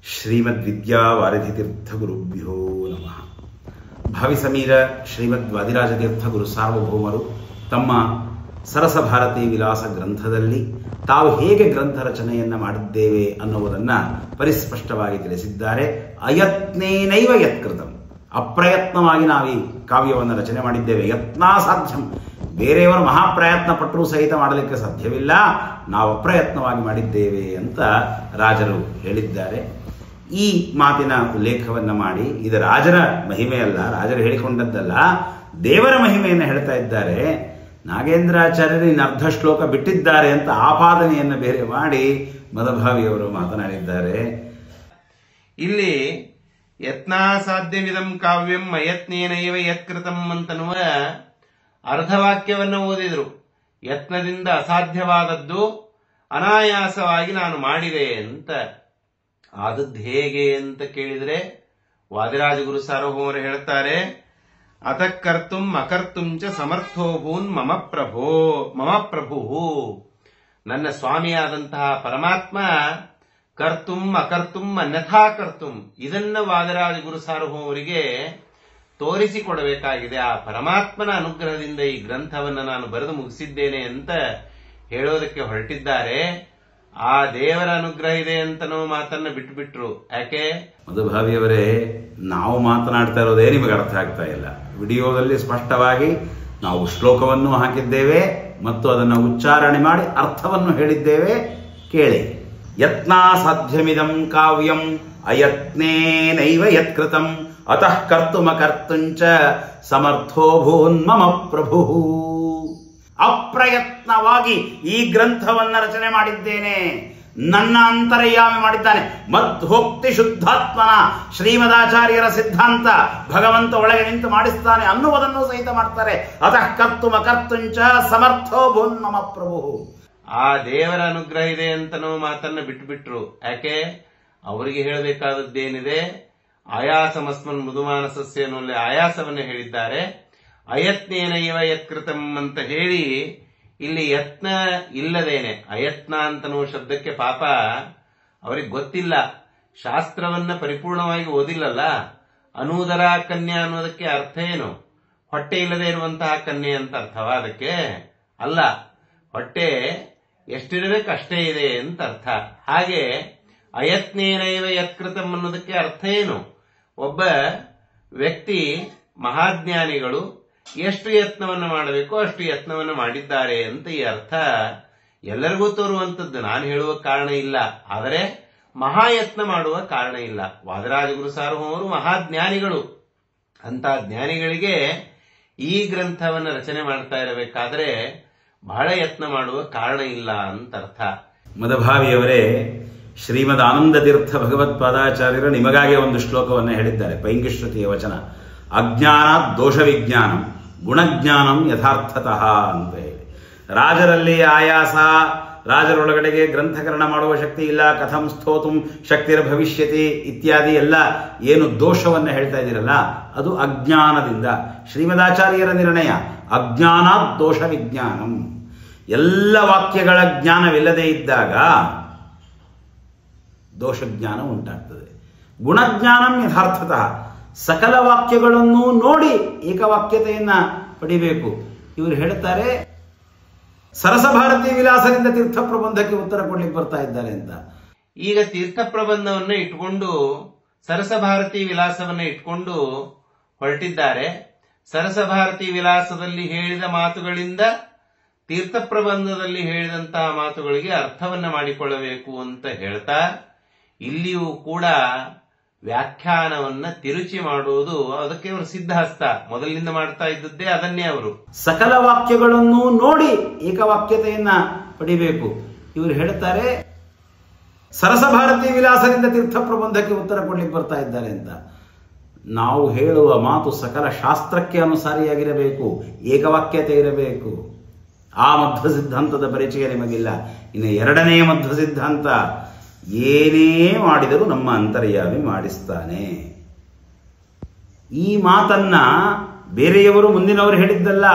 ಶ್ರೀಮದ್ವಿದ್ಯಾವಾರಿಧಿತೀರ್ಥಗುರುಭ್ಯೋ ನಮಃ. ಭಾವಿಸಮೀರ ಶ್ರೀಮದ್ ವಾದಿರಾಜತೀರ್ಥಗುರು ಸಾರ್ವಭೌಮರು ತಮ್ಮ ಸರಸಭಾರತಿ ವಿಲಾಸ ಗ್ರಂಥದಲ್ಲಿ ತಾವು ಹೇಗೆ ಗ್ರಂಥ ರಚನೆಯನ್ನು ಮಾಡಿದ್ದೇವೆ ಅನ್ನುವುದನ್ನು ಪರಿಸ್ಪಷ್ಟವಾಗಿ ತಿಳಿಸಿದ್ದಾರೆ. ಅಯತ್ನೇನೈವ ಯತ್ಕೃತಂ, ಅಪ್ರಯತ್ನವಾಗಿ ನಾವು ಈ ಕಾವ್ಯವನ್ನು ರಚನೆ ಮಾಡಿದ್ದೇವೆ. ಯತ್ನಾಸಾಧ್ಯಂ, ಬೇರೆಯವರು ಮಹಾಪ್ರಯತ್ನ ಪಟ್ಟರೂ ಸಹಿತ ಮಾಡಲಿಕ್ಕೆ ಸಾಧ್ಯವಿಲ್ಲ, ನಾವು ಅಪ್ರಯತ್ನವಾಗಿ ಮಾಡಿದ್ದೇವೆ ಅಂತ ರಾಜರು ಹೇಳಿದ್ದಾರೆ. ಈ ಮಾತಿನ ಉಲ್ಲೇಖವನ್ನು ಮಾಡಿ ಇದು ರಾಜರ ಮಹಿಮೆಯಲ್ಲ, ರಾಜರು ಹೇಳಿಕೊಂಡದ್ದಲ್ಲ, ದೇವರ ಮಹಿಮೆಯನ್ನು ಹೇಳ್ತಾ ಇದ್ದಾರೆ. ನಾಗೇಂದ್ರಾಚಾರ್ಯರು ಇನ್ನು ಅರ್ಧ ಶ್ಲೋಕ ಬಿಟ್ಟಿದ್ದಾರೆ ಅಂತ ಆಪಾದನೆಯನ್ನು ಬೇರೆ ಮಾಡಿ ಮದಭಾವಿಯವರು ಮಾತನಾಡಿದ್ದಾರೆ. ಇಲ್ಲಿ ಯತ್ನಾಸಾಧ್ಯವಿದಂ ಕಾವ್ಯಂ ಅಯತ್ನೇನೈವ ಯತ್ಕೃತಂ ಅಂತನ್ನುವ ಅರ್ಧವಾಕ್ಯವನ್ನು ಓದಿದ್ರು. ಯತ್ನದಿಂದ ಅಸಾಧ್ಯವಾದದ್ದು ಅನಾಯಾಸವಾಗಿ ನಾನು ಮಾಡಿದೆ ಅಂತ. ಆದದ್ದು ಹೇಗೆ ಅಂತ ಕೇಳಿದ್ರೆ ವಾದಿರಾಜ ಗುರು ಸಾರ್ವಭೌಮರು ಹೇಳ್ತಾರೆ, ಅತಃಕರ್ತುಂ ಅಕರ್ತುಂಚ ಸಮರ್ಥೋಭೂನ್ ಮಮ ಪ್ರಭು. ನನ್ನ ಸ್ವಾಮಿಯಾದಂತಹ ಪರಮಾತ್ಮ ಕರ್ತುಂ ಅಕರ್ತುಂ ಅನ್ಯಥಾ ಕರ್ತುಂ, ಇದನ್ನ ವಾದಿರಾಜ ಗುರು ಸಾರ್ವಭೌಮರಿಗೆ ತೋರಿಸಿಕೊಡಬೇಕಾಗಿದೆ. ಆ ಪರಮಾತ್ಮನ ಅನುಗ್ರಹದಿಂದ ಈ ಗ್ರಂಥವನ್ನು ನಾನು ಬರೆದು ಮುಗಿಸಿದ್ದೇನೆ ಅಂತ ಹೇಳೋದಕ್ಕೆ ಹೊರಟಿದ್ದಾರೆ. ಆ ದೇವರ ಅನುಗ್ರಹ ಇದೆ ಅಂತನೋ ಮಾತನ್ನ ಬಿಟ್ಟುಬಿಟ್ರು. ಯಾಕೆ? ಮಧುಭಾವಿಯವರೇ, ನಾವು ಮಾತನಾಡ್ತಾ ಇರೋದೇ ನಿಮಗೆ ಅರ್ಥ ಆಗ್ತಾ ಇಲ್ಲ. ವಿಡಿಯೋದಲ್ಲಿ ಸ್ಪಷ್ಟವಾಗಿ ನಾವು ಶ್ಲೋಕವನ್ನು ಹಾಕಿದ್ದೇವೆ ಮತ್ತು ಅದನ್ನು ಉಚ್ಚಾರಣೆ ಮಾಡಿ ಅರ್ಥವನ್ನು ಹೇಳಿದ್ದೇವೆ. ಕೇಳಿ. ಯತ್ನಾಸಾಧ್ಯಮಿದಂ ಕಾವ್ಯಂ ಅಯತ್ನೇನೈವ ಯತ್ಕೃತಂ ಅತಃ ಕರ್ತುಮಕರ್ತುಂಚ ಸಮರ್ಥೋಭೂನ್ ಮಮ ಪ್ರಭು. ಅಪ್ರಯತ್ನವಾಗಿ ಈ ಗ್ರಂಥವನ್ನು ರಚನೆ ಮಾಡಿದ್ದೇನೆ, ನನ್ನ ಅಂತರ್ಯಾಮಿ ಮಾಡಿದ್ದಾನೆ. ಮಧ್ವೋಕ್ತಿ ಶುದ್ಧಾತ್ಮನ ಶ್ರೀಮದಾಚಾರ್ಯರ ಸಿದ್ಧಾಂತ ಭಗವಂತ ಒಳಗೆ ನಿಂತು ಮಾಡಿಸ್ತಾನೆ ಅನ್ನುವುದನ್ನು ಸಹಿತ ಮಾಡ್ತಾರೆ. ಅತಃ ಕರ್ತುಮ ಕರ್ತುಂಚ ಸಮರ್ಥೋ ಭೂನ್ ಮಮ ಪ್ರಭು. ಆ ದೇವರ ಅನುಗ್ರಹ ಇದೆ ಅಂತನೋ ಮಾತನ್ನ ಬಿಟ್ಟುಬಿಟ್ರು. ಯಾಕೆ? ಅವರಿಗೆ ಹೇಳಬೇಕಾದದ್ದೇನಿದೆ? ಆಯಾಸಮಸ್ಮನ್ ಮೃದುಮಾನಸಸ್ಯ ಅನ್ನೋಲ್ಲಿ ಆಯಾಸವನ್ನು ಹೇಳಿದ್ದಾರೆ. ಅಯತ್ನೇನೈವ ಯತ್ಕೃತಂ ಅಂತ ಹೇಳಿ ಇಲ್ಲಿ ಯತ್ನ ಇಲ್ಲದೇನೆ ಅಯತ್ನ ಅಂತನೋ ಶಬ್ದಕ್ಕೆ ಪಾಪ ಅವರಿಗೆ ಗೊತ್ತಿಲ್ಲ, ಶಾಸ್ತ್ರವನ್ನ ಪರಿಪೂರ್ಣವಾಗಿ ಓದಿಲ್ಲಲ್ಲ. ಅನೂದರ ಕನ್ಯಾ ಅನ್ನೋದಕ್ಕೆ ಅರ್ಥ ಏನು? ಹೊಟ್ಟೆ ಇಲ್ಲದೆ ಇರುವಂತಹ ಕನ್ಯೆ ಅಂತ ಅರ್ಥವಾ ಅದಕ್ಕೆ? ಅಲ್ಲ, ಹೊಟ್ಟೆ ಎಷ್ಟಿರಬೇಕು ಅಷ್ಟೇ ಇದೆ ಅಂತ ಅರ್ಥ. ಹಾಗೆ ಅಯತ್ನೇನೈವ ಯತ್ಕೃತಂ ಅನ್ನೋದಕ್ಕೆ ಅರ್ಥ ಏನು? ಒಬ್ಬ ವ್ಯಕ್ತಿ ಮಹಾಜ್ಞಾನಿಗಳು ಎಷ್ಟು ಯತ್ನವನ್ನು ಮಾಡಬೇಕೋ ಅಷ್ಟು ಯತ್ನವನ್ನು ಮಾಡಿದ್ದಾರೆ ಅಂತ ಈ ಅರ್ಥ ಎಲ್ಲರಿಗೂ ತೋರುವಂಥದ್ದು. ನಾನು ಹೇಳುವ ಕಾರಣ ಇಲ್ಲ, ಆದರೆ ಮಹಾಯತ್ನ ಮಾಡುವ ಕಾರಣ ಇಲ್ಲ. ವಾದಿರಾಜ ಗುರು ಸಾರ್ವಭೌಮರು ಮಹಾಜ್ಞಾನಿಗಳು. ಅಂತ ಜ್ಞಾನಿಗಳಿಗೆ ಈ ಗ್ರಂಥವನ್ನು ರಚನೆ ಮಾಡ್ತಾ ಇರಬೇಕಾದ್ರೆ ಬಹಳ ಯತ್ನ ಮಾಡುವ ಕಾರಣ ಇಲ್ಲ ಅಂತ ಅರ್ಥ. ಮದಭಾವಿಯವರೇ, ಶ್ರೀಮದ್ ಆನಂದ ತೀರ್ಥ ಭಗವತ್ಪಾದಾಚಾರ್ಯರು ನಿಮಗಾಗೆ ಒಂದು ಶ್ಲೋಕವನ್ನು ಹೇಳಿದ್ದಾರೆ. ಪೈಂಗಿಶ್ರುತಿಯ ವಚನ. ಅಜ್ಞಾನ ದೋಷ ವಿಜ್ಞಾನಂ ಗುಣಜ್ಞಾನಂ ಯಥಾರ್ಥತಃ ಅಂತ ಹೇಳಿ. ರಾಜರಲ್ಲಿ ಆಯಾಸ, ರಾಜರೊಳಗಡೆಗೆ ಗ್ರಂಥಕರಣ ಮಾಡುವ ಶಕ್ತಿ ಇಲ್ಲ, ಕಥಂ ಸ್ತೋತುಂ ಶಕ್ತಿರ ಭವಿಷ್ಯತಿ ಇತ್ಯಾದಿ ಎಲ್ಲ ಏನು ದೋಷವನ್ನು ಹೇಳ್ತಾ ಇದ್ದೀರಲ್ಲ, ಅದು ಅಜ್ಞಾನದಿಂದ. ಶ್ರೀಮದಾಚಾರ್ಯರ ನಿರ್ಣಯ ಅಜ್ಞಾನಾತ್ ದೋಷ ವಿಜ್ಞಾನಂ. ಎಲ್ಲ ವಾಕ್ಯಗಳ ಜ್ಞಾನವಿಲ್ಲದೆ ಇದ್ದಾಗ ದೋಷಜ್ಞಾನ ಉಂಟಾಗ್ತದೆ. ಗುಣಜ್ಞಾನಂ ಯಥಾರ್ಥತಃ, ಸಕಲ ವಾಕ್ಯಗಳನ್ನು ನೋಡಿ ಏಕವಾಕ್ಯತೆಯನ್ನ ಪಡಿಬೇಕು. ಇವರು ಹೇಳ್ತಾರೆ ಸರಸಭಾರತಿ ವಿಲಾಸದಿಂದ ತೀರ್ಥ ಪ್ರಬಂಧಕ್ಕೆ ಉತ್ತರ ಕೊಡ್ಲಿಕ್ಕೆ ಬರ್ತಾ ಇದ್ದಾರೆ ಅಂತ. ಈಗ ತೀರ್ಥ ಪ್ರಬಂಧವನ್ನ ಇಟ್ಕೊಂಡು ಸರಸಭಾರತಿ ವಿಲಾಸವನ್ನ ಇಟ್ಕೊಂಡು ಹೊರಟಿದ್ದಾರೆ. ಸರಸಭಾರತಿ ವಿಲಾಸದಲ್ಲಿ ಹೇಳಿದ ಮಾತುಗಳಿಂದ ತೀರ್ಥ ಪ್ರಬಂಧದಲ್ಲಿ ಹೇಳಿದಂತಹ ಮಾತುಗಳಿಗೆ ಅರ್ಥವನ್ನ ಮಾಡಿಕೊಳ್ಳಬೇಕು ಅಂತ ಹೇಳ್ತಾ ಇಲ್ಲಿಯೂ ಕೂಡ ವ್ಯಾಖ್ಯಾನವನ್ನ ತಿರುಚಿ ಮಾಡುವುದು ಅದಕ್ಕೆ ಅವರು ಸಿದ್ಧಹಸ್ತ. ಮೊದಲಿನಿಂದ ಮಾಡ್ತಾ ಇದ್ದದ್ದೇ ಅದನ್ನೇ ಅವರು. ಸಕಲ ವಾಕ್ಯಗಳನ್ನು ನೋಡಿ ಏಕವಾಕ್ಯತೆಯನ್ನ ಪಡಿಬೇಕು. ಇವರು ಹೇಳ್ತಾರೆ ಸರಸಭಾರತಿ ವಿಲಾಸದಿಂದ ತೀರ್ಥ ಪ್ರಬಂಧಕ್ಕೆ ಉತ್ತರ ಕೊಡ್ಲಿಕ್ಕೆ ಬರ್ತಾ ಇದ್ದಾರೆ ಅಂತ. ನಾವು ಹೇಳುವ ಮಾತು ಸಕಲ ಶಾಸ್ತ್ರಕ್ಕೆ ಅನುಸಾರಿಯಾಗಿರಬೇಕು, ಏಕವಾಕ್ಯತೆ ಇರಬೇಕು. ಆ ಮಧ್ವ ಸಿದ್ಧಾಂತದ ಪರಿಚಯ ನಿಮಗಿಲ್ಲ. ಇನ್ನು ಎರಡನೆಯ ಮಧ್ವ ಸಿದ್ಧಾಂತ, ಏನೇ ಮಾಡಿದರೂ ನಮ್ಮ ಅಂತರ್ಯಾಮಿ ಮಾಡಿಸ್ತಾನೆ. ಈ ಮಾತನ್ನ ಬೇರೆಯವರು ಮುಂದಿನವರು ಹೇಳಿದ್ದಲ್ಲ,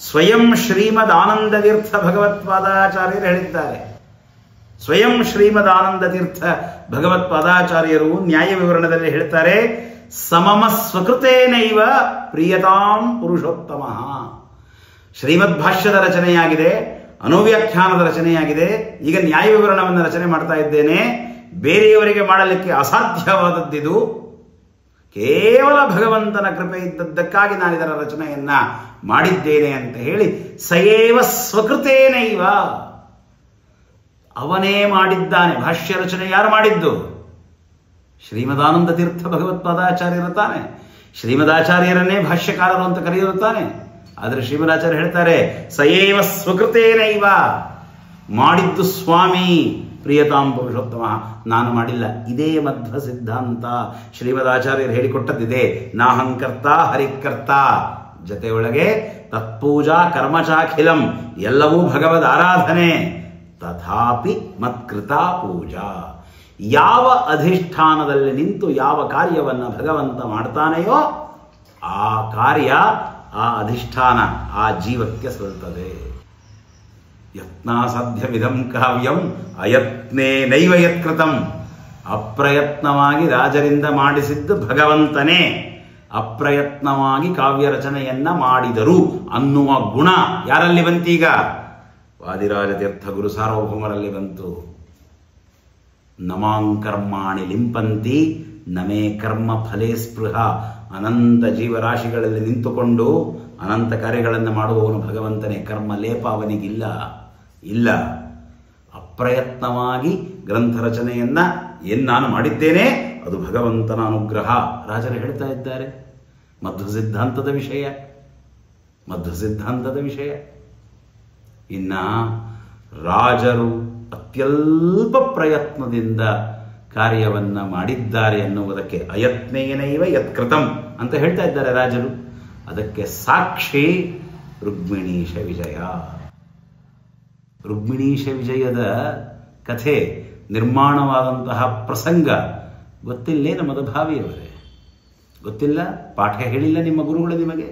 ಸ್ವಯಂ ಶ್ರೀಮದ್ ಆನಂದ ತೀರ್ಥ ಭಗವತ್ಪಾದಾಚಾರ್ಯರು ಹೇಳಿದ್ದಾರೆ. ಸ್ವಯಂ ಶ್ರೀಮದಾನಂದ ತೀರ್ಥ ಭಗವತ್ಪಾದಾಚಾರ್ಯರು ನ್ಯಾಯ ವಿವರಣದಲ್ಲಿ ಹೇಳ್ತಾರೆ, ಸಮಮ ಸ್ವಕೃತೇನೈವ ಪ್ರಿಯತಾಂ ಪುರುಷೋತ್ತಮ. ಶ್ರೀಮದ್ ಭಾಷ್ಯದ ರಚನೆಯಾಗಿದೆ, ಅನುವ್ಯಾಖ್ಯಾನದ ರಚನೆಯಾಗಿದೆ. ಈಗ ನ್ಯಾಯ ವಿವರಣವನ್ನು ರಚನೆ ಮಾಡ್ತಾ ಇದ್ದೇನೆ. ಬೇರೆಯವರಿಗೆ ಮಾಡಲಿಕ್ಕೆ ಅಸಾಧ್ಯವಾದದ್ದಿದು. ಕೇವಲ ಭಗವಂತನ ಕೃಪೆ ಇದ್ದದ್ದಕ್ಕಾಗಿ ನಾನು ಇದರ ರಚನೆಯನ್ನ ಮಾಡಿದ್ದೇನೆ ಅಂತ ಹೇಳಿ, ಸಯೇವ ಸ್ವಕೃತೇನೈವ, ಅವನೇ ಮಾಡಿದ್ದಾನೆ. ಭಾಷ್ಯ ರಚನೆ ಯಾರು ಮಾಡಿದ್ದು? ಶ್ರೀಮದಾನಂದ ತೀರ್ಥ ಭಗವತ್ಪಾದಾಚಾರ್ಯರು ತಾನೆ. ಶ್ರೀಮದಾಚಾರ್ಯರನ್ನೇ ಭಾಷ್ಯಕಾರರು ಅಂತ ಕರೆಯೋದು ತಾನೆ. ಆದರೆ ಶ್ರೀಮದಾಚಾರ್ಯ ಹೇಳ್ತಾರೆ, ಸಯೇವ ಸ್ವಕೃತೇನೈವ, ಮಾಡಿದ್ದು ಸ್ವಾಮಿ ಪ್ರಿಯತಾಂ ಪುರುಷೋತ್ತಮ, ನಾನು ಮಾಡಿಲ್ಲ. ಇದೇ ಮಧ್ವ ಸಿದ್ಧಾಂತ. ಶ್ರೀಮದಾಚಾರ್ಯರು ಹೇಳಿಕೊಟ್ಟದ್ದಿದೆ, ನಾಹಂಕರ್ತ ಹರಿಕರ್ತ, ಜತೆಯೊಳಗೆ ತತ್ಪೂಜಾ ಕರ್ಮಚಾಖಿಲಂ, ಎಲ್ಲವೂ ಭಗವದ್ ಆರಾಧನೆ. ತಥಾಪಿ ಮತ್ಕೃತ ಪೂಜಾ, ಯಾವ ಅಧಿಷ್ಠಾನದಲ್ಲಿ ನಿಂತು ಯಾವ ಕಾರ್ಯವನ್ನು ಭಗವಂತ ಮಾಡ್ತಾನೆಯೋ ಆ ಕಾರ್ಯ, ಆ ಅಧಿಷ್ಠಾನ ಆ ಜೀವಕ್ಕೆ ಸಲ್ಲುತ್ತದೆ. ಯತ್ನಾಸಾಧ್ಯವಿದಂ ಕಾವ್ಯಂ ಅಯತ್ನೇನೈವ ಯತ್ಕೃತಂ, ಅಪ್ರಯತ್ನವಾಗಿ ರಾಜರಿಂದ ಮಾಡಿಸಿದ್ದು ಭಗವಂತನೇ, ಅಪ್ರಯತ್ನವಾಗಿ ಕಾವ್ಯ ರಚನೆಯನ್ನ ಮಾಡಿದರು ಅನ್ನುವ ಗುಣ ಯಾರಲ್ಲಿ ಬಂತೀಗ? ವಾದಿರಾಜ ತೀರ್ಥ ಗುರು ಸಾರ್ವಭೌಮರಲ್ಲಿ ಬಂತು. ನಮಾಂಕರ್ಮಾಣಿ ಲಿಂಪಂತಿ ನಮೇ ಕರ್ಮ ಫಲೇ ಸ್ಪೃಹ. ಅನಂತ ಜೀವರಾಶಿಗಳಲ್ಲಿ ನಿಂತುಕೊಂಡು ಅನಂತ ಕಾರ್ಯಗಳನ್ನು ಮಾಡುವವನು ಭಗವಂತನೇ, ಕರ್ಮ ಲೇಪ ಅವನಿಗಿಲ್ಲ. ಇಲ್ಲ, ಅಪ್ರಯತ್ನವಾಗಿ ಗ್ರಂಥ ರಚನೆಯನ್ನ ಏನು ನಾನು ಮಾಡಿದ್ದೇನೆ ಅದು ಭಗವಂತನ ಅನುಗ್ರಹ. ರಾಜರು ಹೇಳ್ತಾ ಇದ್ದಾರೆ, ಮಧ್ವ ಸಿದ್ಧಾಂತದ ವಿಷಯ, ಮಧ್ವ ಸಿದ್ಧಾಂತದ ವಿಷಯ. ಇನ್ನ ರಾಜರು ಅತ್ಯಲ್ಪ ಪ್ರಯತ್ನದಿಂದ ಕಾರ್ಯವನ್ನ ಮಾಡಿದ್ದಾರೆ ಅನ್ನುವುದಕ್ಕೆ ಅಯತ್ನೇನೈವ ಯತ್ಕೃತಂ ಅಂತ ಹೇಳ್ತಾ ಇದ್ದಾರೆ ರಾಜರು. ಅದಕ್ಕೆ ಸಾಕ್ಷಿ ರುಕ್ಮಿಣೀಶ ವಿಜಯ. ರುಕ್ಮಿಣೀಶ ವಿಜಯದ ಕಥೆ, ನಿರ್ಮಾಣವಾದಂತಹ ಪ್ರಸಂಗ ಗೊತ್ತಿಲ್ಲೇ ನಮ್ಮ ಮದಭಾವಿಯವರೇ? ಗೊತ್ತಿಲ್ಲ? ಪಾಠ ಹೇಳಿಲ್ಲ ನಿಮ್ಮ ಗುರುಗಳು ನಿಮಗೆ?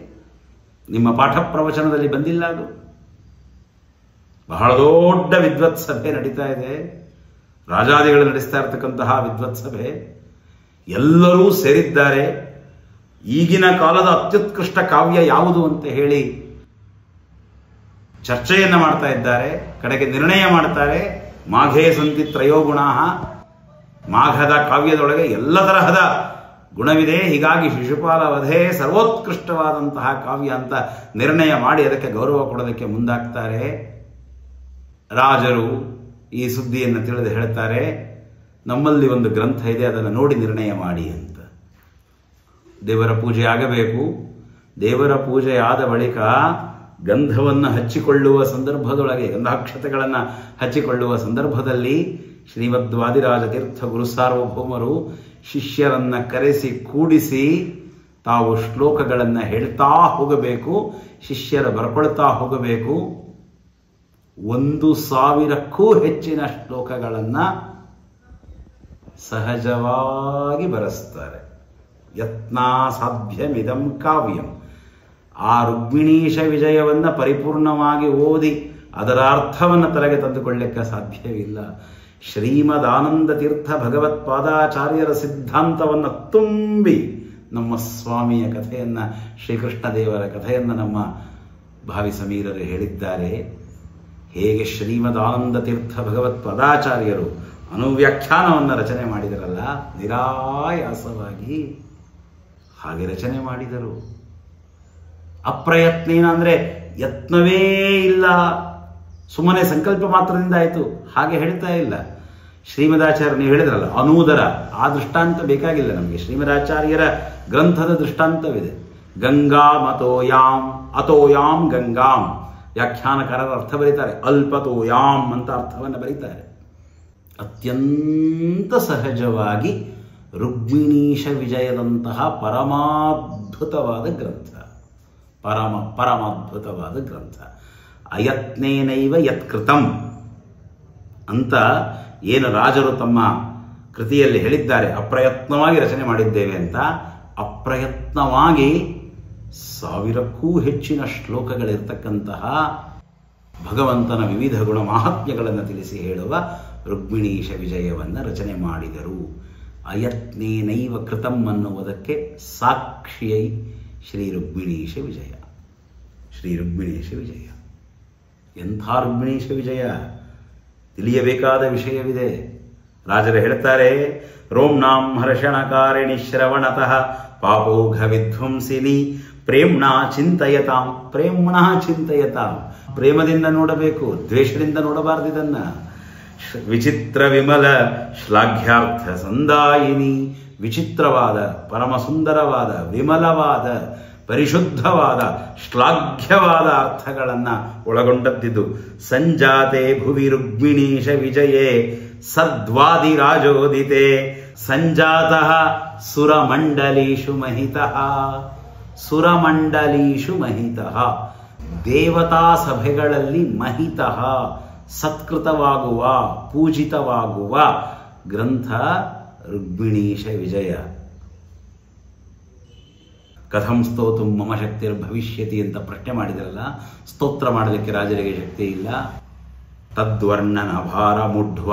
ನಿಮ್ಮ ಪಾಠ ಪ್ರವಚನದಲ್ಲಿ ಬಂದಿಲ್ಲ ಅದು? ಬಹಳ ದೊಡ್ಡ ವಿದ್ವತ್ ಸಭೆ ನಡೀತಾ ಇದೆ, ರಾಜಾದಿಗಳು ನಡೆಸ್ತಾ ಇರತಕ್ಕಂತಹ ವಿದ್ವತ್ ಸಭೆ. ಎಲ್ಲರೂ ಸೇರಿದ್ದಾರೆ. ಈಗಿನ ಕಾಲದ ಅತ್ಯುತ್ಕೃಷ್ಟ ಕಾವ್ಯ ಯಾವುದು ಅಂತ ಹೇಳಿ ಚರ್ಚೆಯನ್ನ ಮಾಡ್ತಾ ಇದ್ದಾರೆ. ಕಡೆಗೆ ನಿರ್ಣಯ ಮಾಡ್ತಾರೆ. ಮಾಘೇ ಸಂತಿ ತ್ರಯೋಗುಣಾಃ, ಮಾಘದ ಕಾವ್ಯದೊಳಗೆ ಎಲ್ಲ ತರಹದ ಗುಣವಿದೆ, ಹೀಗಾಗಿ ಶಿಶುಪಾಲ ವಧೆ ಸರ್ವೋತ್ಕೃಷ್ಟವಾದಂತಹ ಕಾವ್ಯ ಅಂತ ನಿರ್ಣಯ ಮಾಡಿ ಅದಕ್ಕೆ ಗೌರವ ಕೊಡೋದಕ್ಕೆ ಮುಂದಾಗ್ತಾರೆ. ರಾಜರು ಈ ಸುದ್ದಿಯನ್ನು ತಿಳಿದು ಹೇಳ್ತಾರೆ, ನಮ್ಮಲ್ಲಿ ಒಂದು ಗ್ರಂಥ ಇದೆ, ಅದನ್ನು ನೋಡಿ ನಿರ್ಣಯ ಮಾಡಿ ಅಂತ. ದೇವರ ಪೂಜೆ ಆಗಬೇಕು. ದೇವರ ಪೂಜೆ ಆದ ಬಳಿಕ ಗಂಧವನ್ನು ಹಚ್ಚಿಕೊಳ್ಳುವ ಸಂದರ್ಭದೊಳಗೆ, ಗಂಧಾಕ್ಷತೆಗಳನ್ನು ಹಚ್ಚಿಕೊಳ್ಳುವ ಸಂದರ್ಭದಲ್ಲಿ ಶ್ರೀಮದ್ವಾದಿರಾಜ ತೀರ್ಥ ಗುರು ಸಾರ್ವಭೌಮರು ಶಿಷ್ಯರನ್ನ ಕರೆಸಿ ಕೂಡಿಸಿ ತಾವು ಶ್ಲೋಕಗಳನ್ನು ಹೇಳ್ತಾ ಹೋಗಬೇಕು, ಶಿಷ್ಯರ ಬರ್ಕೊಳ್ತಾ ಹೋಗಬೇಕು. 1,000ಕ್ಕೂ ಹೆಚ್ಚಿನ ಶ್ಲೋಕಗಳನ್ನು ಸಹಜವಾಗಿ ಬರೆಸ್ತಾರೆ. ಯತ್ನಾ ಸಾಧ್ಯಮಿದಂ ಕಾವ್ಯಂ. ಆ ರುಕ್ಮಿಣೀಶ ವಿಜಯವನ್ನು ಪರಿಪೂರ್ಣವಾಗಿ ಓದಿ ಅದರ ಅರ್ಥವನ್ನು ತಲೆಗೆ ತಂದುಕೊಳ್ಳಲಿಕ್ಕೆ ಸಾಧ್ಯವಿಲ್ಲ. ಶ್ರೀಮದಾನಂದ ತೀರ್ಥ ಭಗವತ್ಪಾದಾಚಾರ್ಯರ ಸಿದ್ಧಾಂತವನ್ನು ತುಂಬಿ ನಮ್ಮ ಸ್ವಾಮಿಯ ಕಥೆಯನ್ನು, ಶ್ರೀಕೃಷ್ಣ ದೇವರ ಕಥೆಯನ್ನು ನಮ್ಮ ಭಾವಿ ಸಮೀರರು ಹೇಳಿದ್ದಾರೆ. ಹೇಗೆ ಶ್ರೀಮದಾನಂದ ತೀರ್ಥ ಭಗವತ್ಪಾದಾಚಾರ್ಯರು ಅನುವ್ಯಾಖ್ಯಾನವನ್ನು ರಚನೆ ಮಾಡಿದರಲ್ಲ ನಿರಾಯಾಸವಾಗಿ, ಹಾಗೆ ರಚನೆ ಮಾಡಿದರು. ಅಪ್ರಯತ್ನೇನ ಅಂದರೆ ಯತ್ನವೇ ಇಲ್ಲ, ಸುಮ್ಮನೆ ಸಂಕಲ್ಪ ಮಾತ್ರದಿಂದ ಆಯಿತು ಹಾಗೆ ಹೇಳ್ತಾ ಇಲ್ಲ. ಶ್ರೀಮದಾಚಾರ್ಯ ನೀವು ಹೇಳಿದ್ರಲ್ಲ ಅನೂದರ, ಆ ದೃಷ್ಟಾಂತ ಬೇಕಾಗಿಲ್ಲ ನಮಗೆ. ಶ್ರೀಮದಾಚಾರ್ಯರ ಗ್ರಂಥದ ದೃಷ್ಟಾಂತವಿದೆ. ಗಂಗಾಂ ಅತೋಯಾಂ ಗಂಗಾಂ. ವ್ಯಾಖ್ಯಾನಕಾರರ ಅರ್ಥ ಬರೀತಾರೆ, ಅಲ್ಪತೋಯಾಂ ಅಂತ ಅರ್ಥವನ್ನು ಬರೀತಾರೆ. ಅತ್ಯಂತ ಸಹಜವಾಗಿ ರುಕ್ಮಿಣೀಶ ವಿಜಯದಂತಹ ಪರಮಾದ್ಭುತವಾದ ಗ್ರಂಥ, ಪರಮಾದ್ಭುತವಾದ ಗ್ರಂಥ. ಅಯತ್ನೇನೈವ ಯತ್ಕೃತಂ ಅಂತ ಏನು ರಾಜರು ತಮ್ಮ ಕೃತಿಯಲ್ಲಿ ಹೇಳಿದ್ದಾರೆ, ಅಪ್ರಯತ್ನವಾಗಿ ರಚನೆ ಮಾಡಿದ್ದೇವೆ ಅಂತ. ಅಪ್ರಯತ್ನವಾಗಿ 1000ಕ್ಕೂ ಹೆಚ್ಚಿನ ಶ್ಲೋಕಗಳಿರ್ತಕ್ಕಂತಹ ಭಗವಂತನ ವಿವಿಧ ಗುಣ ಮಾಹಾತ್ಮ್ಯಗಳನ್ನು ತಿಳಿಸಿ ಹೇಳುವ ರುಕ್ಮಿಣೀಶ ವಿಜಯವನ್ನು ರಚನೆ ಮಾಡಿದರು. ಅಯತ್ನೇನೈವ ಕೃತಂ ಅನ್ನುವುದಕ್ಕೆ ಸಾಕ್ಷಿಯೈ ಶ್ರೀ ರುಕ್ಮಿಣೀಶ ವಿಜಯ. ಶ್ರೀ ರುಕ್ಮಿಣೀಶ ವಿಜಯ ಎಂಥ ರುಕ್ಮಿಣೀಶ ವಿಜಯ, ತಿಳಿಯಬೇಕಾದ ವಿಷಯವಿದೆ. ರಾಜರು ಹೇಳ್ತಾರೆ, ರೋಮ್ನಾಂ ಹರ್ಷಣಕಾರಿಣಿ ಶ್ರವಣತಃ ಪಾಪೋಘ ವಿಧ್ವಂಸಿನಿ ಪ್ರೇಮ್ಣಾ ಚಿಂತಯತಾಂ. ಪ್ರೇಮ್ಣಾ ಚಿಂತಯತಾಂ, ಪ್ರೇಮದಿಂದ ನೋಡಬೇಕು, ದ್ವೇಷದಿಂದ ನೋಡಬಾರದು. ಇದನ್ನ ವಿಚಿತ್ರ ವಿಮಲ ಶ್ಲಾಘ್ಯಾರ್ಥ ಸಂದಾಯಿನಿ, ವಿಚಿತ್ರವಾದ, ಪರಮ ಸುಂದರವಾದ, ವಿಮಲವಾದ, ಪರಿಶುದ್ಧವಾದ, ಶ್ಲಾಘ್ಯವಾದ ಅರ್ಥಗಳನ್ನು ಒಳಗೊಂಡದ್ದಿದ್ದು. ಸಂಜಾತೆ ಭುವಿ ರುಕ್ಮಿಣೀಶ ವಿಜಯೇ ಸದ್ವಾದಿರಾಜೋದಿತೆ ಸಂಜಾತಃ ಸುರಮಂಡಲೀಷು ಮಹಿತಃ. ಸುರಮಂಡಲೀಷು ಮಹಿತಃ, ದೇವತಾ ಸಭೆಗಳಲ್ಲಿ ಮಹಿತಃ, ಸತ್ಕೃತವಾಗುವ, ಪೂಜಿತವಾಗುವ ಗ್ರಂಥ ರುಕ್ಮಿಣೀಶ ವಿಜಯ. ಕಥಂ ಸ್ತೋತು ಮಮ ಶಕ್ತಿರ್ಭವಿಷ್ಯತಿ ಅಂತ ಪ್ರಶ್ನೆ ಮಾಡಿದ್ರಲ್ಲ, ಸ್ತೋತ್ರ ಮಾಡಲಿಕ್ಕೆ ರಾಜರಿಗೆ ಶಕ್ತಿ ಇಲ್ಲ. ತದ್ವರ್ಣನ ಭಾರ ಮುಢ್ವ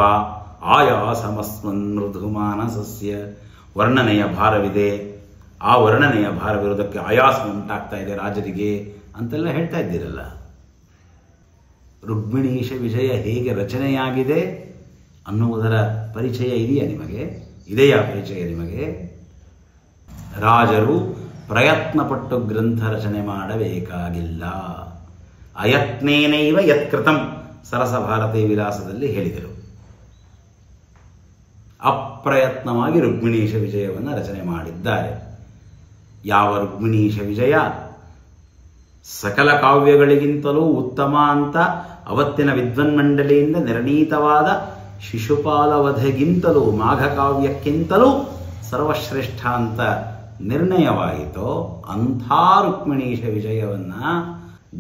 ಆಯಾಸಮಸ್ಮನ್ ಮೃದುಮಾನಸಸ್ಯ. ವರ್ಣನೆಯ ಭಾರವಿದೆ, ಆ ವರ್ಣನೆಯ ಭಾರವಿರೋದಕ್ಕೆ ಆಯಾಸ ಉಂಟಾಗ್ತಾ ಇದೆ ರಾಜರಿಗೆ ಅಂತೆಲ್ಲ ಹೇಳ್ತಾ ಇದ್ದೀರಲ್ಲ. ರುಕ್ಮಿಣೀಶ ವಿಜಯ ಹೇಗೆ ರಚನೆಯಾಗಿದೆ ಅನ್ನುವುದರ ಪರಿಚಯ ಇದೆಯಾ ನಿಮಗೆ? ಇದೆಯಾ ಪರಿಚಯ ನಿಮಗೆ? ರಾಜರು ಪ್ರಯತ್ನಪಟ್ಟು ಗ್ರಂಥ ರಚನೆ ಮಾಡಬೇಕಾಗಿಲ್ಲ. ಅಯತ್ನೇನೈವ ಯತ್ಕೃತಂ ಸರಸ ಭಾರತೀ ವಿಲಾಸದಲ್ಲಿ ಹೇಳಿದರು. ಅಪ್ರಯತ್ನವಾಗಿ ರುಕ್ಮಿಣೀಶ ವಿಜಯವನ್ನು ರಚನೆ ಮಾಡಿದ್ದಾರೆ. ಯಾವ ರುಕ್ಮಿಣೀಶ ವಿಜಯ ಸಕಲ ಕಾವ್ಯಗಳಿಗಿಂತಲೂ ಉತ್ತಮ ಅಂತ ಅವತ್ತಿನ ವಿದ್ವನ್ಮಂಡಲಿಯಿಂದ ನಿರ್ಣೀತವಾದ ಶಿಶುಪಾಲವಧೆಗಿಂತಲೂ ಮಾಘಕಾವ್ಯಕ್ಕಿಂತಲೂ ಸರ್ವಶ್ರೇಷ್ಠ ಅಂತ ನಿರ್ಣಯವಾಯಿತೋ ಅಂಥ ರುಕ್ಮಿಣೀಶ ವಿಜಯವನ್ನು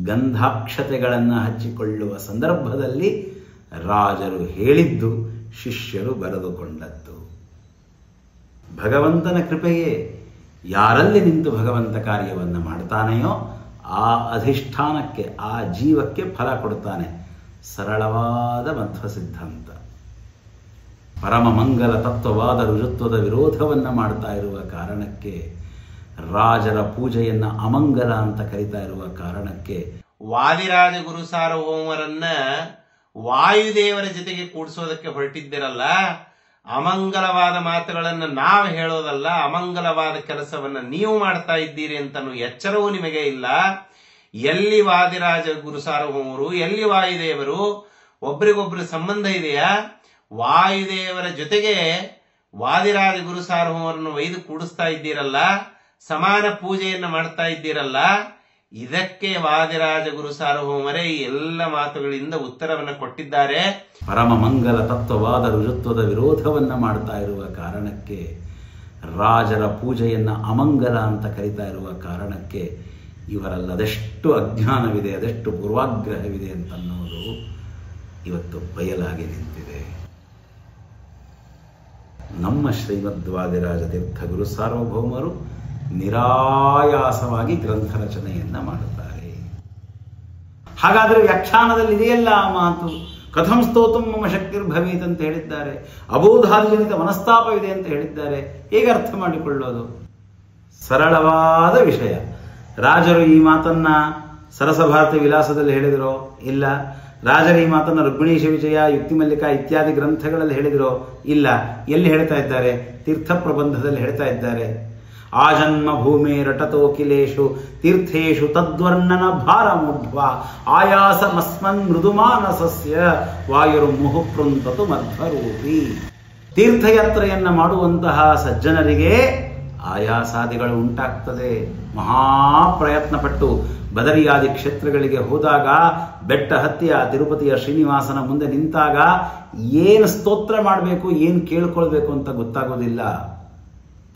ಗಂಧಾಕ್ಷತೆಗಳನ್ನು ಹಚ್ಚಿಕೊಳ್ಳುವ ಸಂದರ್ಭದಲ್ಲಿ ರಾಜರು ಹೇಳಿದ್ದು, ಶಿಷ್ಯರು ಬರೆದುಕೊಂಡದ್ದು. ಭಗವಂತನ ಕೃಪೆಯೇ ಯಾರಲ್ಲಿ ನಿಂತು ಭಗವಂತ ಕಾರ್ಯವನ್ನು ಮಾಡ್ತಾನೆಯೋ ಆ ಅಧಿಷ್ಠಾನಕ್ಕೆ, ಆ ಜೀವಕ್ಕೆ ಫಲ ಕೊಡ್ತಾನೆ. ಸರಳವಾದ ಮಧ್ವ ಸಿದ್ಧಾಂತ. ಪರಮ ಮಂಗಲ ತತ್ವವಾದ ರುಜುತ್ವದ ವಿರೋಧವನ್ನು ಮಾಡ್ತಾ ಇರುವ ಕಾರಣಕ್ಕೆ, ರಾಜರ ಪೂಜೆಯನ್ನು ಅಮಂಗಲ ಅಂತ ಕರೀತಾ ಇರುವ ಕಾರಣಕ್ಕೆ ವಾದಿರಾಜ ಗುರು ಸಾರ್ವಭೌಮರನ್ನ ವಾಯುದೇವರ ಜೊತೆಗೆ ಕೂಡಿಸೋದಕ್ಕೆ ಹೊರಟಿದ್ದಿರಲ್ಲ. ಅಮಂಗಲವಾದ ಮಾತುಗಳನ್ನು ನಾವು ಹೇಳೋದಲ್ಲ, ಅಮಂಗಲವಾದ ಕೆಲಸವನ್ನ ನೀವು ಮಾಡ್ತಾ ಇದ್ದೀರಿ ಅಂತನೂ ಎಚ್ಚರವೂ ನಿಮಗೆ ಇಲ್ಲ. ಎಲ್ಲಿ ವಾದಿರಾಜ ಗುರು ಸಾರ್ವಭೌಮರು, ಎಲ್ಲಿ ವಾಯುದೇವರು, ಒಬ್ರಿಗೊಬ್ರು ಸಂಬಂಧ ಇದೆಯಾ? ವಾಯುದೇವರ ಜೊತೆಗೆ ವಾದಿರಾಜ ಗುರು ಸಾರ್ವಭೌಮರನ್ನು ಒಯ್ದು ಕೂಡಿಸ್ತಾ ಇದ್ದೀರಲ್ಲ, ಸಮಾನ ಪೂಜೆಯನ್ನು ಮಾಡ್ತಾ ಇದ್ದೀರಲ್ಲ. ಇದಕ್ಕೆ ವಾದಿರಾಜ ಗುರು ಸಾರ್ವಭೌಮರೇ ಈ ಎಲ್ಲ ಮಾತುಗಳಿಂದ ಉತ್ತರವನ್ನು ಕೊಟ್ಟಿದ್ದಾರೆ. ಪರಮ ಮಂಗಲ ತತ್ವವಾದ ರುಜುತ್ವದ ವಿರೋಧವನ್ನು ಮಾಡ್ತಾ ಇರುವ ಕಾರಣಕ್ಕೆ, ರಾಜರ ಪೂಜೆಯನ್ನು ಅಮಂಗಲ ಅಂತ ಕರೀತಾ ಇರುವ ಕಾರಣಕ್ಕೆ ಇವರಲ್ಲಿ ಅದೆಷ್ಟು ಅಜ್ಞಾನವಿದೆ, ಅದೆಷ್ಟು ಪೂರ್ವಾಗ್ರಹವಿದೆ ಅಂತನ್ನೋದು ಇವತ್ತು ಬಯಲಾಗಿ ನಿಂತಿದೆ. ನಮ್ಮ ಶ್ರೀಮದ್ವಾದಿರಾಜ ತೀರ್ಥ ಗುರು ಸಾರ್ವಭೌಮರು ನಿರಾಯಾಸವಾಗಿ ಗ್ರಂಥ ರಚನೆಯನ್ನ ಮಾಡುತ್ತಾರೆ. ಹಾಗಾದರೆ ವ್ಯಾಖ್ಯಾನದಲ್ಲಿ ಇದೆಯಲ್ಲ ಆ ಮಾತು, ಕಥಂ ಸ್ತೋತುಂ ಮಮ ಶಕ್ತಿರ್ಭವೇತ್ ಅಂತ ಹೇಳಿದ್ದಾರೆ, ಅಬೋಧಾದಿಜನಿತ ಮನಸ್ತಾಪವಿದೆ ಅಂತ ಹೇಳಿದ್ದಾರೆ. ಹೇಗೆ ಅರ್ಥ ಮಾಡಿಕೊಳ್ಳೋದು? ಸರಳವಾದ ವಿಷಯ. ರಾಜರು ಈ ಮಾತನ್ನ ಸರಸಭಾರತಿ ವಿಲಾಸದಲ್ಲಿ ಹೇಳಿದರೋ? ಇಲ್ಲ. ರಾಜರು ಈ ಮಾತನ್ನ ರುಕ್ಮಿಣೀಶ ವಿಜಯ, ಯುಕ್ತಿ ಮಲ್ಲಿಕ ಇತ್ಯಾದಿ ಗ್ರಂಥಗಳಲ್ಲಿ ಹೇಳಿದರೋ? ಇಲ್ಲ. ಎಲ್ಲಿ ಹೇಳ್ತಾ ಇದ್ದಾರೆ? ತೀರ್ಥ ಪ್ರಬಂಧದಲ್ಲಿ ಹೇಳ್ತಾ ಇದ್ದಾರೆ. ಆಜನ್ಮ ಭೂಮಿ ರಟತೋಕಿಲೇಶು ತೀರ್ಥೇಶು ತದ್ವರ್ಣನ ಭಾರ ಮುಢ್ವ ಆಯಾಸಮಸ್ಮನ್ ಮೃದುಮಾನಸಸ್ಯ ವಾಯುರ್ಮುಹುಪೃಂತತು ಮಧ್ವರೂಪಿ. ತೀರ್ಥಯಾತ್ರೆಯನ್ನ ಮಾಡುವಂತಹ ಸಜ್ಜನರಿಗೆ ಆಯಾಸಾದಿಗಳು ಉಂಟಾಗ್ತದೆ. ಮಹಾಪ್ರಯತ್ನಪಟ್ಟು ಬದರಿಯಾದಿ ಕ್ಷೇತ್ರಗಳಿಗೆ ಹೋದಾಗ, ಬೆಟ್ಟ ಹತ್ತಿ ಆ ತಿರುಪತಿಯ ಶ್ರೀನಿವಾಸನ ಮುಂದೆ ನಿಂತಾಗ ಏನು ಸ್ತೋತ್ರ ಮಾಡಬೇಕು, ಏನು ಕೇಳ್ಕೊಳ್ಬೇಕು ಅಂತ ಗೊತ್ತಾಗೋದಿಲ್ಲ.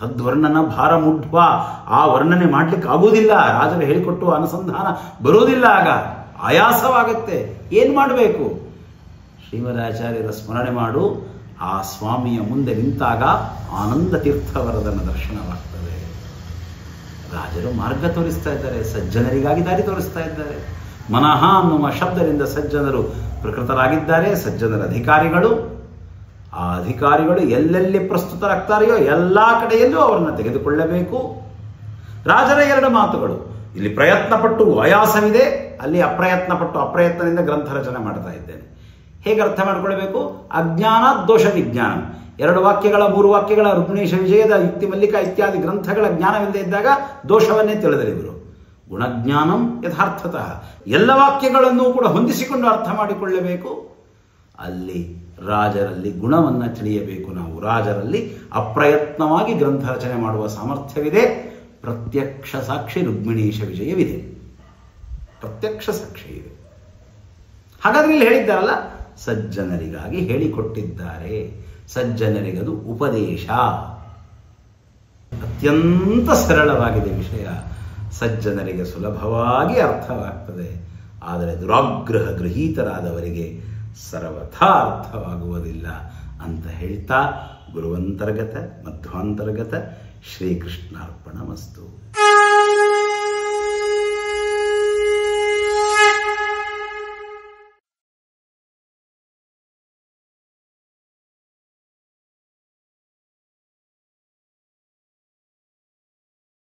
ತದ್ವರ್ಣನ ಭಾರ ಮುಢ್ವ, ಆ ವರ್ಣನೆ ಮಾಡ್ಲಿಕ್ಕೆ ಆಗುವುದಿಲ್ಲ. ರಾಜರು ಹೇಳಿಕೊಟ್ಟು ಅನುಸಂಧಾನ ಬರುವುದಿಲ್ಲ. ಆಗ ಆಯಾಸವಾಗತ್ತೆ. ಏನ್ ಮಾಡಬೇಕು? ಶ್ರೀಮದಾಚಾರ್ಯರ ಸ್ಮರಣೆ ಮಾಡು. ಆ ಸ್ವಾಮಿಯ ಮುಂದೆ ನಿಂತಾಗ ಆನಂದ ತೀರ್ಥವರದನ ದರ್ಶನವಾಗ್ತದೆ. ರಾಜರು ಮಾರ್ಗ ತೋರಿಸ್ತಾ ಇದ್ದಾರೆ, ಸಜ್ಜನರಿಗಾಗಿ ದಾರಿ ತೋರಿಸ್ತಾ ಇದ್ದಾರೆ. ಮನಃ ಅನ್ನುವ ಶಬ್ದದಿಂದ ಸಜ್ಜನರು ಪ್ರಕೃತರಾಗಿದ್ದಾರೆ, ಸಜ್ಜನರ ಅಧಿಕಾರಿಗಳು. ಆ ಅಧಿಕಾರಿಗಳು ಎಲ್ಲೆಲ್ಲಿ ಪ್ರಸ್ತುತರಾಗ್ತಾರೆಯೋ ಎಲ್ಲ ಕಡೆಯಲ್ಲೂ ಅವರನ್ನು ತೆಗೆದುಕೊಳ್ಳಬೇಕು. ರಾಜರ 2 ಮಾತುಗಳು, ಇಲ್ಲಿ ಪ್ರಯತ್ನಪಟ್ಟು ಆಯಾಸವಿದೆ, ಅಲ್ಲಿ ಅಪ್ರಯತ್ನದಿಂದ ಗ್ರಂಥ ರಚನೆ ಮಾಡ್ತಾ ಇದ್ದೇನೆ. ಹೇಗೆ ಅರ್ಥ ಮಾಡಿಕೊಳ್ಬೇಕು? ಅಜ್ಞಾನ ದೋಷ ವಿಜ್ಞಾನ, 2 ವಾಕ್ಯಗಳ 3 ವಾಕ್ಯಗಳ ರುಕ್ಮಿಣೀಶ ವಿಜಯದ ಯುಕ್ತಿ ಮಲ್ಲಿಕಾ ಇತ್ಯಾದಿ ಗ್ರಂಥಗಳ ಜ್ಞಾನವಿಲ್ಲದೆ ಇದ್ದಾಗ ದೋಷವನ್ನೇ ತಿಳಿದರು ಇವರು. ಗುಣಜ್ಞಾನಂ ಯಥಾರ್ಥತಃ, ಎಲ್ಲ ವಾಕ್ಯಗಳನ್ನು ಕೂಡ ಹೊಂದಿಸಿಕೊಂಡು ಅರ್ಥ ಮಾಡಿಕೊಳ್ಳಬೇಕು. ಅಲ್ಲಿ ರಾಜರಲ್ಲಿ ಗುಣವನ್ನು ತಿಳಿಯಬೇಕು. ನಾವು ರಾಜರಲ್ಲಿ ಅಪ್ರಯತ್ನವಾಗಿ ಗ್ರಂಥ ರಚನೆ ಮಾಡುವ ಸಾಮರ್ಥ್ಯವಿದೆ. ಪ್ರತ್ಯಕ್ಷ ಸಾಕ್ಷಿ ರುಕ್ಮಿಣೀಶ ವಿಜಯವಿದೆ, ಪ್ರತ್ಯಕ್ಷ ಸಾಕ್ಷಿ ಇದೆ. ಹಾಗಾದ್ರೆ ಇಲ್ಲಿ ಹೇಳಿದ್ದಾರಲ್ಲ, ಸಜ್ಜನರಿಗಾಗಿ ಹೇಳಿಕೊಟ್ಟಿದ್ದಾರೆ. ಸಜ್ಜನರಿಗದು ಉಪದೇಶ. ಅತ್ಯಂತ ಸರಳವಾಗಿದೆ ವಿಷಯ, ಸಜ್ಜನರಿಗೆ ಸುಲಭವಾಗಿ ಅರ್ಥವಾಗ್ತದೆ. ಆದರೆ ದುರಾಗ್ರಹ ಗೃಹೀತರಾದವರಿಗೆ ಸರ್ವಥಾ ಅರ್ಥವಾಗುವುದಿಲ್ಲ ಅಂತ ಹೇಳ್ತಾ ಗುರುವಂತರ್ಗತ ಮಧ್ವಾಂತರ್ಗತ ಶ್ರೀಕೃಷ್ಣಾರ್ಪಣಮಸ್ತು.